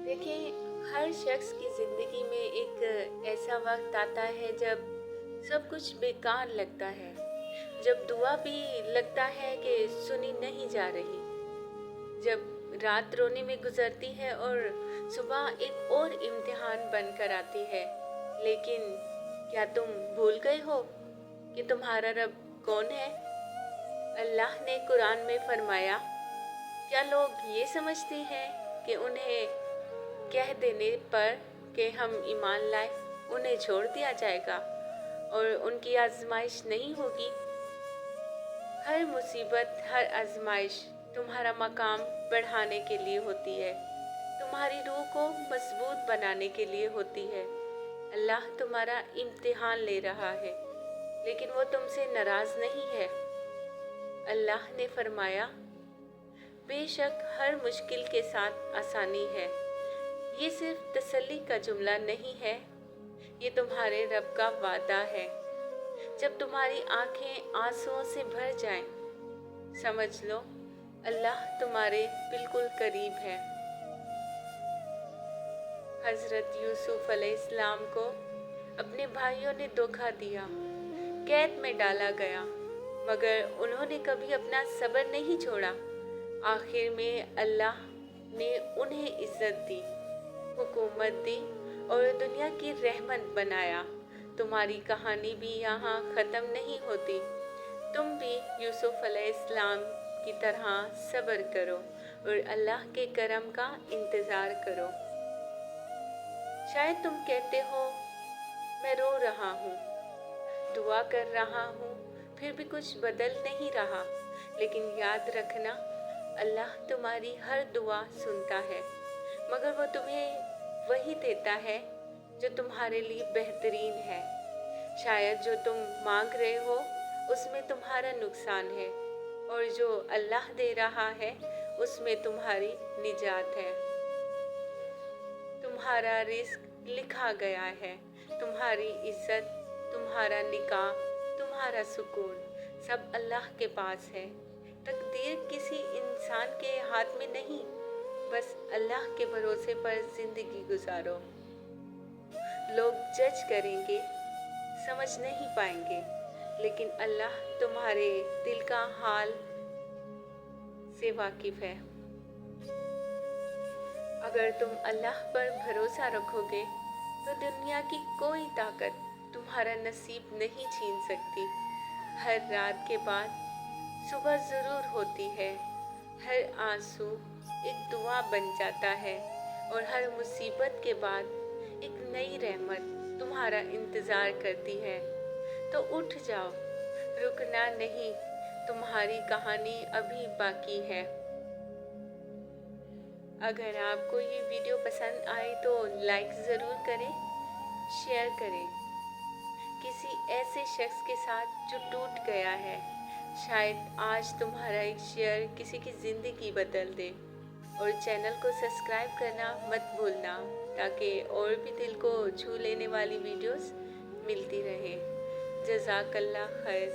देखें, हर शख्स की ज़िंदगी में एक ऐसा वक्त आता है जब सब कुछ बेकार लगता है, जब दुआ भी लगता है कि सुनी नहीं जा रही, जब रात रोने में गुजरती है और सुबह एक और इम्तिहान बनकर आती है। लेकिन क्या तुम भूल गए हो कि तुम्हारा रब कौन है? अल्लाह ने कुरान में फरमाया, क्या लोग ये समझते हैं कि उन्हें कह देने पर कि हम ईमान लाए, उन्हें छोड़ दिया जाएगा और उनकी आजमाइश नहीं होगी? हर मुसीबत, हर आजमाइश तुम्हारा मकाम बढ़ाने के लिए होती है, तुम्हारी रूह को मजबूत बनाने के लिए होती है। अल्लाह तुम्हारा इम्तिहान ले रहा है, लेकिन वो तुमसे नाराज नहीं है। अल्लाह ने फरमाया, बेशक हर मुश्किल के साथ आसानी है। ये सिर्फ तसल्ली का जुमला नहीं है, ये तुम्हारे रब का वादा है। जब तुम्हारी आंखें आंसुओं से भर जाएं, समझ लो अल्लाह तुम्हारे बिल्कुल करीब है। हज़रत यूसुफ अलैहिस्सलाम को अपने भाइयों ने धोखा दिया, कैद में डाला गया, मगर उन्होंने कभी अपना सब्र नहीं छोड़ा। आखिर में अल्लाह ने उन्हें इज्जत दी, हुकूमत दी और दुनिया की रहमत बनाया। तुम्हारी कहानी भी यहाँ ख़त्म नहीं होती। तुम भी यूसुफ अलैहिस्सलाम की तरह सब्र करो और अल्लाह के करम का इंतज़ार करो। शायद तुम कहते हो, मैं रो रहा हूँ, दुआ कर रहा हूँ, फिर भी कुछ बदल नहीं रहा। लेकिन याद रखना, अल्लाह तुम्हारी हर दुआ सुनता है, मगर वो तुम्हें वही देता है जो तुम्हारे लिए बेहतरीन है। शायद जो तुम मांग रहे हो उसमें तुम्हारा नुकसान है, और जो अल्लाह दे रहा है उसमें तुम्हारी निजात है। तुम्हारा रिस्क लिखा गया है, तुम्हारी इज्जत, तुम्हारा निकाह, तुम्हारा सुकून सब अल्लाह के पास है। तकदीर किसी इंसान के हाथ में नहीं, बस अल्लाह के भरोसे पर जिंदगी गुजारो। लोग जज करेंगे, समझ नहीं पाएंगे, लेकिन अल्लाह तुम्हारे दिल का हाल से वाकिफ है। अगर तुम अल्लाह पर भरोसा रखोगे तो दुनिया की कोई ताकत तुम्हारा नसीब नहीं छीन सकती। हर रात के बाद सुबह ज़रूर होती है, हर आंसू एक दुआ बन जाता है और हर मुसीबत के बाद एक नई रहमत तुम्हारा इंतज़ार करती है। तो उठ जाओ, रुकना नहीं, तुम्हारी कहानी अभी बाकी है। अगर आपको ये वीडियो पसंद आए तो लाइक ज़रूर करें, शेयर करें किसी ऐसे शख्स के साथ जो टूट गया है। शायद आज तुम्हारा एक शेयर किसी की ज़िंदगी बदल दे। और चैनल को सब्सक्राइब करना मत भूलना, ताकि और भी दिल को छू लेने वाली वीडियोस मिलती रहे। जज़ाकल्लाह खैर।